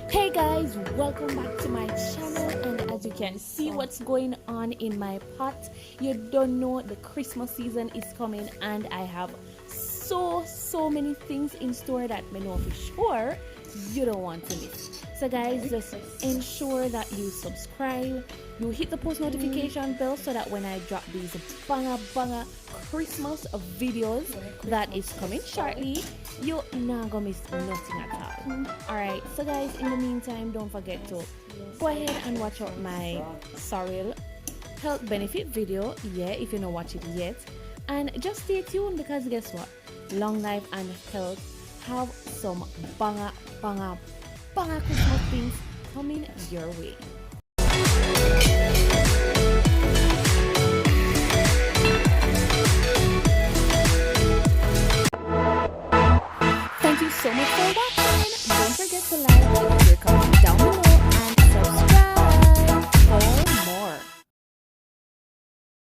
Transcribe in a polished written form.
Hey guys, welcome back to my channel, and as you can see what's going on in my pot, you don't know the Christmas season is coming and I have so many things in store that I know for sure you don't want to miss. So guys, just ensure that you subscribe, you hit the post notification bell so that when I drop these banger Christmas videos that is coming shortly, you're not gonna miss nothing at all. Alright, so guys, in the meantime, don't forget to go ahead and watch out my Sorrel health benefit video, if you don't watch it yet, and just stay tuned because guess what, long life and health have some banger Christmas things coming your way. Thank you so much for watching. Don't forget to like,